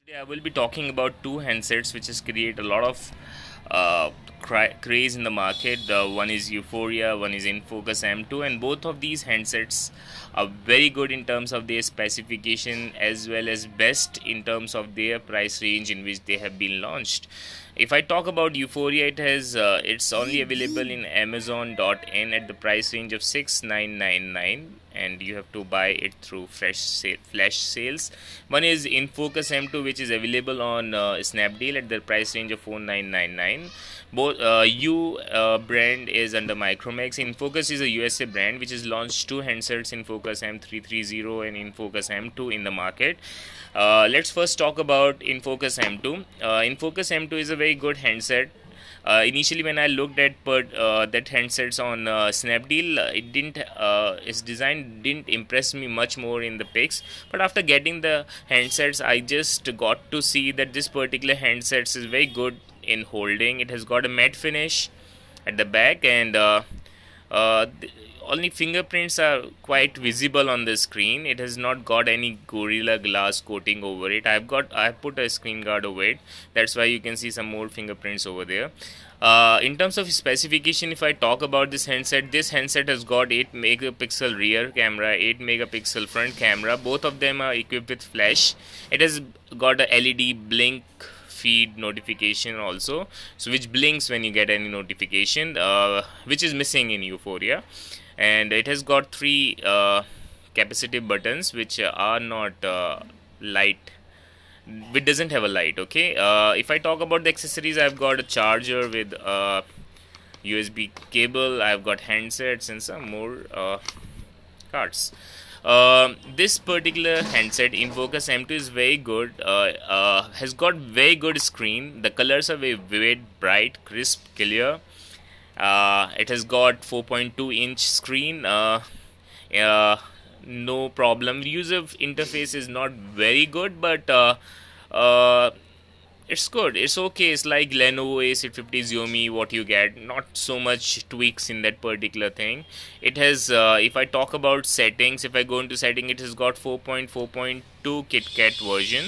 Today I will be talking about two handsets which has created a lot of uh, craze in the market. One is Yuphoria, one is infocus M2, and both of these handsets are very good in terms of their specification as well as best in terms of their price range in which they have been launched. If I talk about Yuphoria, it's only available in Amazon.in at the price range of 6,999, and you have to buy it through flash sales. One is Infocus M2, which is available on Snapdeal at the price range of 4,999. Both U brand is under Micromax. Infocus is a USA brand which has launched two handsets, Infocus M330 and Infocus M2 in the market. Let's first talk about Infocus M2. Infocus M2 is a very good handset. Initially, when I looked at that handsets on Snapdeal, its design didn't impress me much more in the pics. But after getting the handsets, I just got to see that this particular handsets is very good in holding. It has got a matte finish at the back, and uh, th- only fingerprints are quite visible on the screen. It has not got any Gorilla Glass coating over it. I've put a screen guard over it. That's why you can see some more fingerprints over there. In terms of specification, if I talk about this handset has got 8 megapixel rear camera, 8 megapixel front camera. Both of them are equipped with flash. It has got a LED blink feed notification also, so which blinks when you get any notification, which is missing in Yuphoria. And it has got three capacitive buttons which are not light, it doesn't have a light. Okay, if I talk about the accessories, I've got a charger with USB cable, I've got handsets and some more cards. This particular handset Infocus M2 is very good. Has got very good screen. The colors are very vivid, bright, crisp, clear. It has got 4.2-inch screen. No problem. User interface is not very good, but uh, it's good. It's okay. It's like Lenovo A650 Xiaomi. What you get, not so much tweaks in that particular thing. It has. If I talk about settings, if I go into setting, it has got 4.4.2 KitKat version.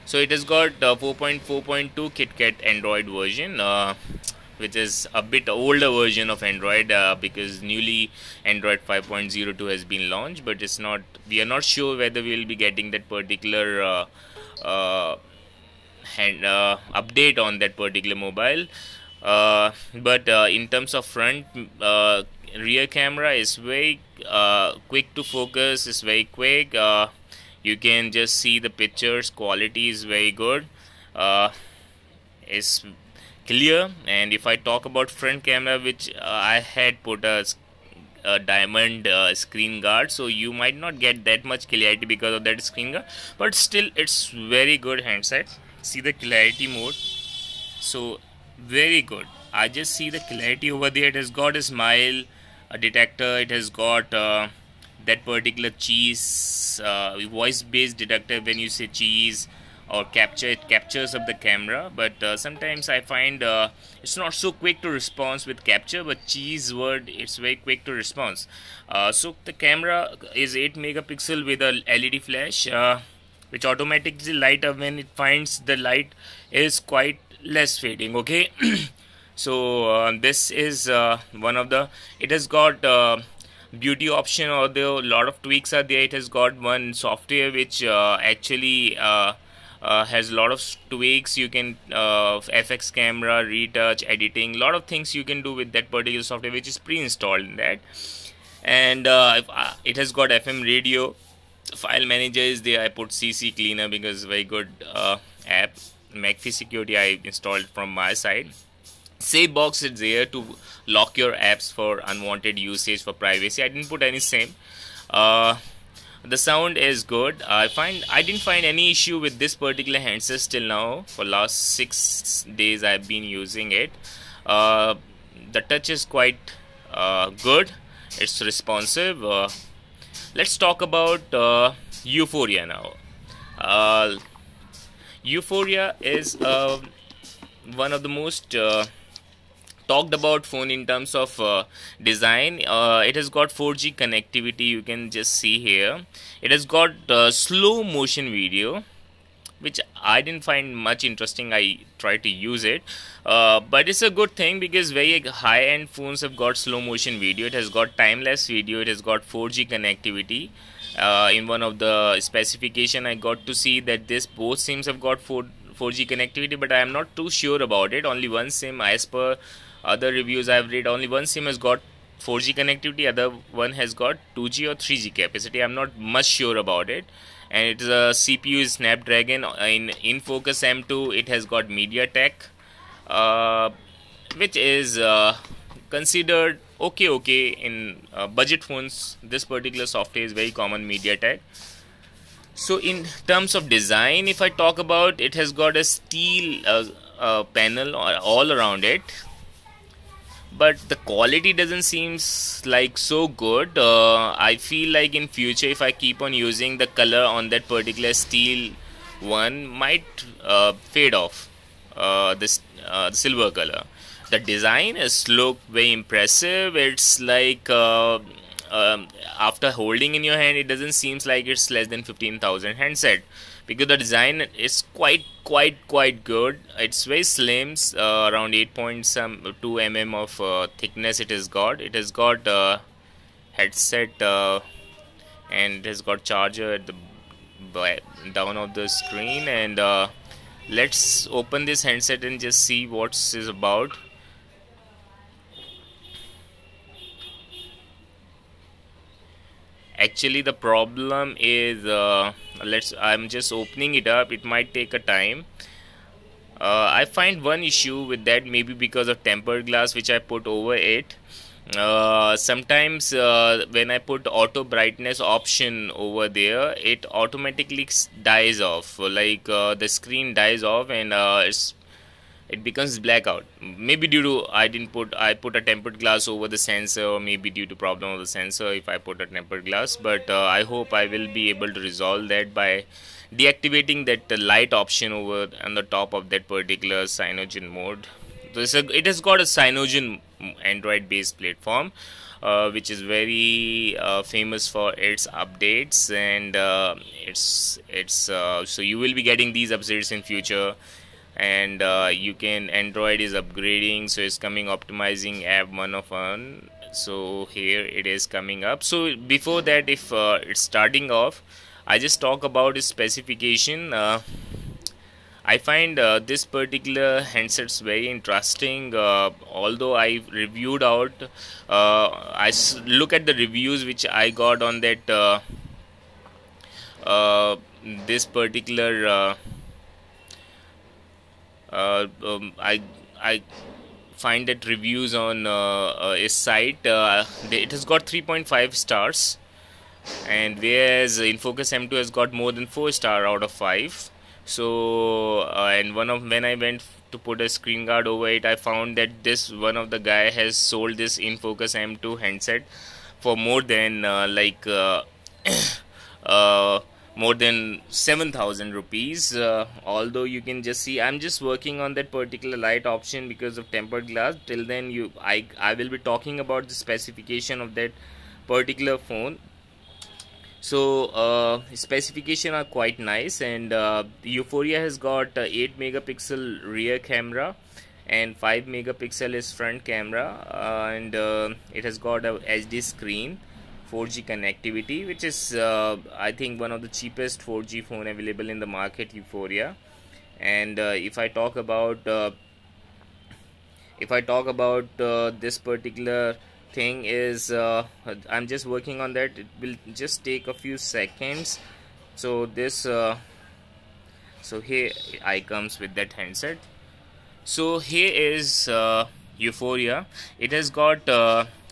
So it has got 4.4.2 KitKat Android version, which is a bit older version of Android, because newly Android 5.02 has been launched, but it's not. We are not sure whether we will be getting that particular update on that particular mobile. But in terms of front, rear camera is very quick to focus. It's very quick. You can just see the pictures. Quality is very good. It's clear. And if I talk about front camera, which I had put a diamond screen guard, so you might not get that much clarity because of that screen guard, but still it's very good handset. See the clarity mode, so very good. I just see the clarity over there. It has got a smile detector. It has got that particular cheese voice based detector. When you say cheese or capture, it captures up the camera, but sometimes I find it's not so quick to response with capture, but cheese word, it's very quick to response. So the camera is 8 megapixel with a LED flash, which automatically light up when it finds the light is quite less fading. Okay. So this is one of the, it has got beauty option, although a lot of tweaks are there. It has got one software which actually has a lot of tweaks. You can FX camera, retouch, editing, a lot of things you can do with that particular software, which is pre-installed in that. And it has got FM radio. File manager is there. I put CC cleaner because very good app. McAfee security I installed from my side. Save box is there to lock your apps for unwanted usage for privacy. I didn't put any same. The sound is good. I didn't find any issue with this particular handset till now. For last 6 days I've been using it. The touch is quite good. It's responsive. Let's talk about Yuphoria now. Yuphoria is one of the most talked about phone in terms of design. It has got 4G connectivity. You can just see here. It has got slow motion video, which I didn't find much interesting. I tried to use it, but it's a good thing because very high-end phones have got slow motion video. It has got time-lapse video. It has got 4G connectivity. In one of the specification, I got to see that this both SIMs have got 4G connectivity, but I am not too sure about it. Only one SIM, as per other reviews I've read, only one SIM has got 4G connectivity. Other one has got 2G or 3G capacity. I'm not much sure about it. And it is a CPU is Snapdragon. In infocus M2 it has got MediaTek, which is considered okay in budget phones. This particular software is very common, MediaTek. So in terms of design, if I talk about, it has got a steel panel all around it, but the quality doesn't seem like so good. I feel like in future, if I keep on using, the color on that particular steel one might fade off, this silver color. The design is look very impressive. It's like after holding in your hand, it doesn't seem like it's less than 15,000 handset, because the design is quite good. It's very slim, around 8.2 mm of thickness it has got. It has got headset, and it has got charger at the down of the screen. And let's open this handset and just see what's is about. Actually, the problem is, I'm just opening it up. It might take a time. I find one issue with that, maybe because of tempered glass which I put over it. Sometimes when I put auto brightness option over there, it automatically dies off. Like the screen dies off, and it becomes blackout. Maybe due to I put a tempered glass over the sensor, or maybe due to problem of the sensor if I put a tempered glass. But I hope I will be able to resolve that by deactivating that light option over on the top of that particular cyanogen mode. So it has got a cyanogen Android based platform, which is very famous for its updates, and so you will be getting these updates in future. And you can, Android is upgrading, so it's coming optimizing app 101. So here it is coming up. So before that, if it's starting off, I just talk about its specification. I find this particular handsets very interesting. Although I reviewed out, look at the reviews which I got on that this particular I find that reviews on a site, it has got 3.5 stars, and whereas infocus M2 has got more than 4 star out of 5. So and when I went to put a screen guard over it, I found that this one of the guy has sold this infocus M2 handset for more than more than 7,000 rupees. Although you can just see, I'm just working on that particular light option because of tempered glass. Till then, I will be talking about the specification of that particular phone. So specification are quite nice, and Yuphoria has got 8 megapixel rear camera and 5 megapixel is front camera, and it has got a HD screen, 4G connectivity, which is I think one of the cheapest 4G phone available in the market, Yuphoria. And if I talk about this particular thing is, I'm just working on that. It will just take a few seconds. So this so here I comes with that handset. So here is Yuphoria. It has got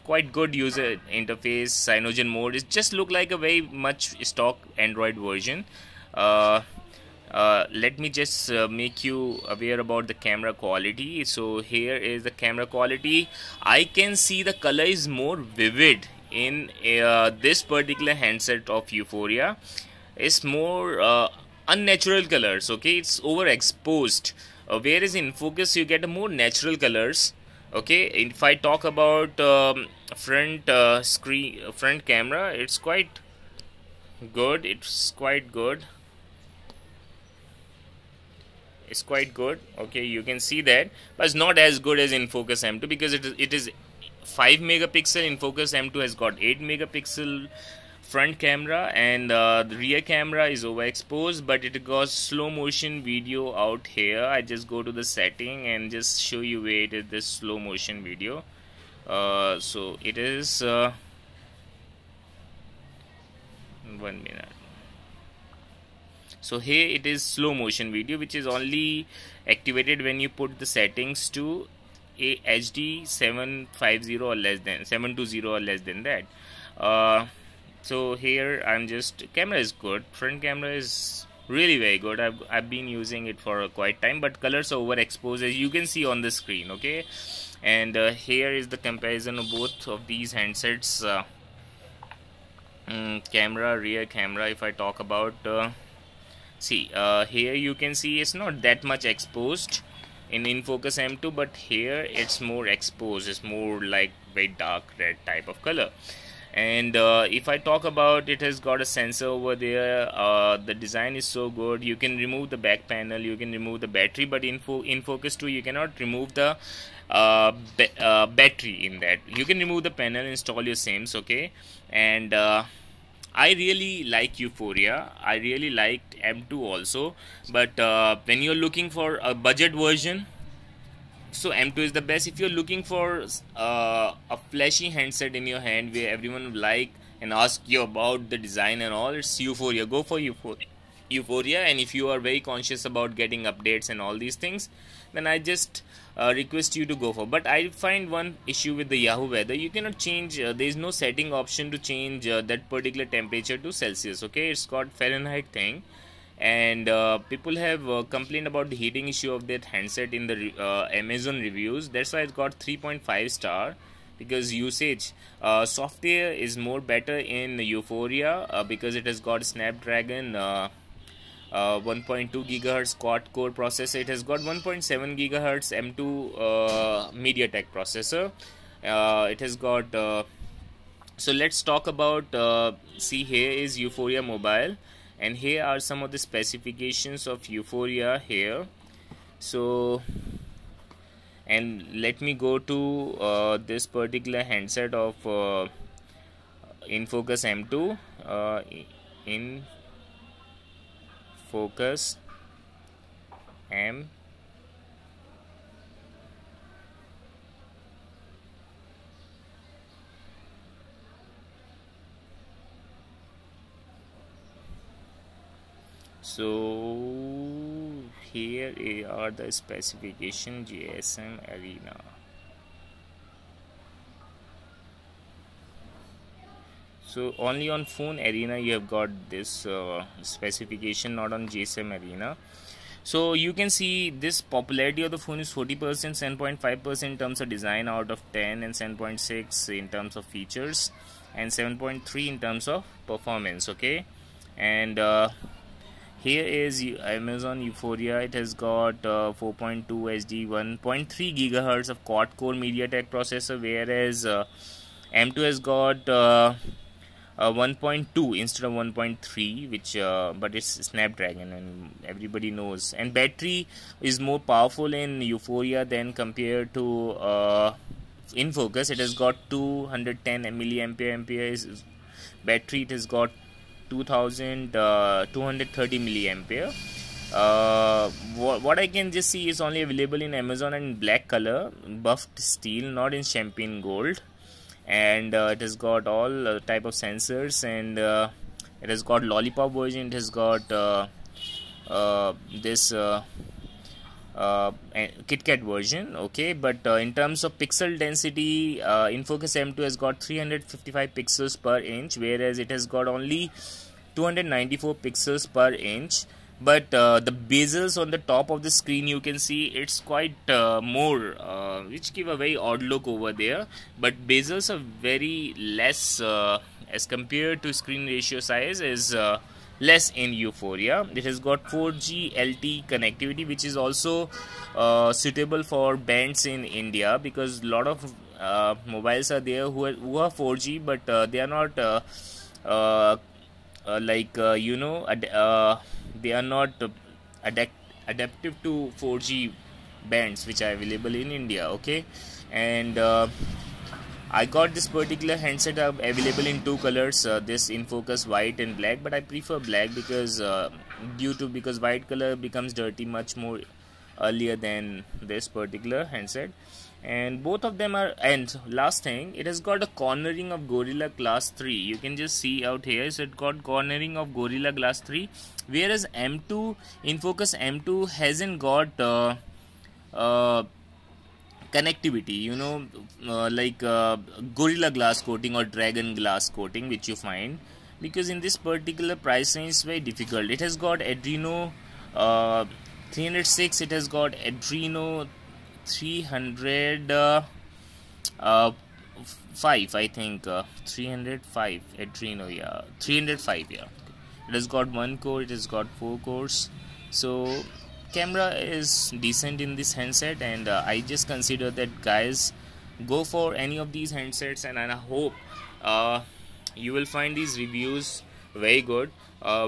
quite good user interface. Cyanogen mode, it just look like a very much stock Android version. Let me just make you aware about the camera quality. So here is the camera quality. I can see the color is more vivid in this particular handset of Yuphoria. It's more unnatural colors, okay, it's overexposed, whereas in focus you get a more natural colors. Okay, if I talk about front camera, it's quite good. It's quite good. It's quite good. Okay, you can see that, but it's not as good as infocus M2 because it is 5 megapixel. Infocus M2 has got 8 megapixel front camera, and the rear camera is overexposed, but it got slow motion video out here. I just go to the setting and just show you where it is, this slow motion video. So it is 1 minute. So here it is slow motion video, which is only activated when you put the settings to a HD 750 or less than 720 or less than that. So here I'm just, camera is good, front camera is really very good. I've been using it for quite time, but colors are overexposed as you can see on the screen. Okay, and here is the comparison of both of these handsets, camera, rear camera. If I talk about see, here you can see it's not that much exposed in infocus M2, but here it's more exposed. It's more like very dark red type of color. And if I talk about, it has got a sensor over there. The design is so good. You can remove the back panel, you can remove the battery, but in Focus 2 you cannot remove the battery in that. You can remove the panel, install your SIMs. Okay, and I really like Yuphoria. I really liked M2 also, but when you're looking for a budget version, so M2 is the best. If you're looking for a flashy handset in your hand where everyone would like and ask you about the design and all, it's Yuphoria. Go for Yuphoria. And if you are very conscious about getting updates and all these things, then I just request you to go for. But I find one issue with the Yahoo weather. You cannot change, there is no setting option to change that particular temperature to Celsius. Okay, it's got Fahrenheit thing. And people have complained about the heating issue of that handset in the Amazon reviews. That's why it's got 3.5 star, because usage software is more better in Yuphoria because it has got Snapdragon 1.2 gigahertz quad core processor. It has got 1.7 gigahertz M2 MediaTek processor. It has got so let's talk about see, here is Yuphoria mobile, and here are some of the specifications of Yuphoria here. So, and let me go to this particular handset of infocus M2, infocus M. So here are the specification GSM Arena. So only on phone Arena you have got this specification, not on GSM Arena. So you can see this popularity of the phone is 40%, 7.5% in terms of design out of 10, and 7.6 in terms of features, and 7.3 in terms of performance. Okay, and here is Amazon Yuphoria. It has got 4.2 HD, 1.3 gigahertz of quad core MediaTek processor, whereas M2 has got 1.2 instead of 1.3, which but it's Snapdragon and everybody knows. And battery is more powerful in Yuphoria than compared to infocus. It has got 210 milliampere battery. It has got 230 milliampere. What I can just see is only available in Amazon in black color, buffed steel, not in champagne gold. And it has got all type of sensors, and it has got lollipop version. It has got this KitKat version. Okay, but in terms of pixel density, infocus M2 has got 355 pixels per inch, whereas it has got only 294 pixels per inch. But the bezels on the top of the screen, you can see it's quite more, which give a very odd look over there. But bezels are very less as compared to screen ratio size is less in Yuphoria. It has got 4G LTE connectivity, which is also suitable for bands in India, because a lot of mobiles are there who are 4G, but they are not they are not adapt adaptive to 4G bands which are available in India. Okay, and I got this particular handset available in two colors, this infocus white and black, but I prefer black because because white color becomes dirty much more earlier than this particular handset. And both of them are, and last thing, it has got a cornering of Gorilla Glass 3. You can just see out here, so it got cornering of Gorilla Glass 3, whereas M2 infocus M2 hasn't got uh, connectivity, Gorilla Glass coating or Dragon Glass coating, which you find, because in this particular price range it's very difficult. It has got Adreno 306, it has got Adreno 300 5, I think, 305 Adreno, yeah, 305, yeah. It has got one core, it has got 4 cores, so camera is decent in this handset, and I just consider that guys go for any of these handsets, and I hope you will find these reviews very good.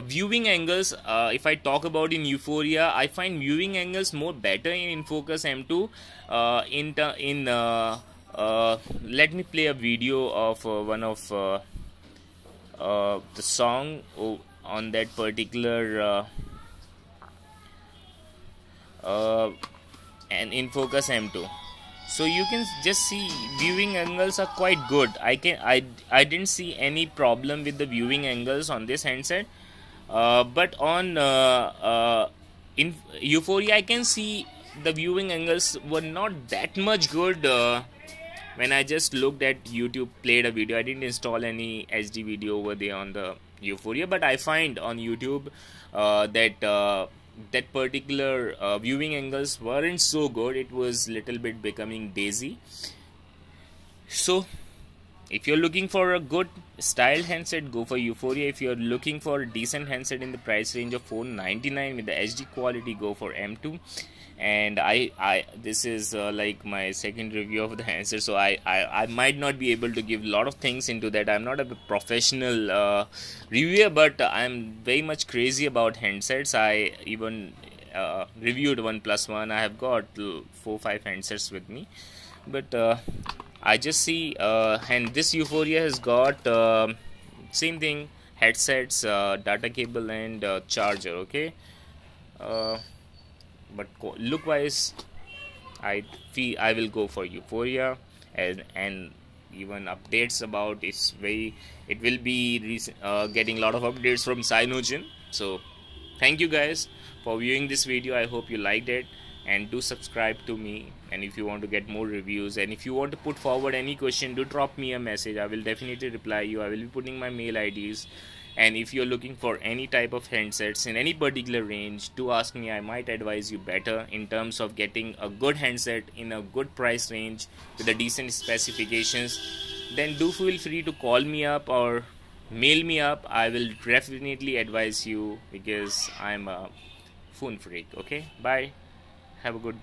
Viewing angles, if I talk about in Yuphoria, I find viewing angles more better in infocus M2. Let me play a video of one of the song on that particular and infocus M2. So you can just see viewing angles are quite good. I didn't see any problem with the viewing angles on this handset, but on in Yuphoria I can see the viewing angles were not that much good. When I just looked at YouTube, played a video, I didn't install any HD video over there on the Yuphoria, but I find on YouTube that particular viewing angles weren't so good. It was little bit becoming daisy. So if you're looking for a good style handset, go for Yuphoria. If you're looking for a decent handset in the price range of $499 with the HD quality, go for M2. And this is like my second review of the handset, so I might not be able to give a lot of things into that. I'm not a professional reviewer, but I'm very much crazy about handsets. I even reviewed OnePlus 1. I have got 4-5 handsets with me, but I just see and this Yuphoria has got same thing, headsets, data cable, and charger. Okay, but look wise, I feel I will go for Yuphoria, and even updates about it will be getting a lot of updates from Cyanogen. So thank you guys for viewing this video. I hope you liked it, and do subscribe to me. And if you want to get more reviews, and if you want to put forward any question, do drop me a message. I will definitely reply you. I will be putting my mail IDs. And if you're looking for any type of handsets in any particular range, do ask me. I might advise you better in terms of getting a good handset in a good price range with a decent specifications. Then do feel free to call me up or mail me up. I will definitely advise you, because I'm a phone freak. Okay, bye, have a good day.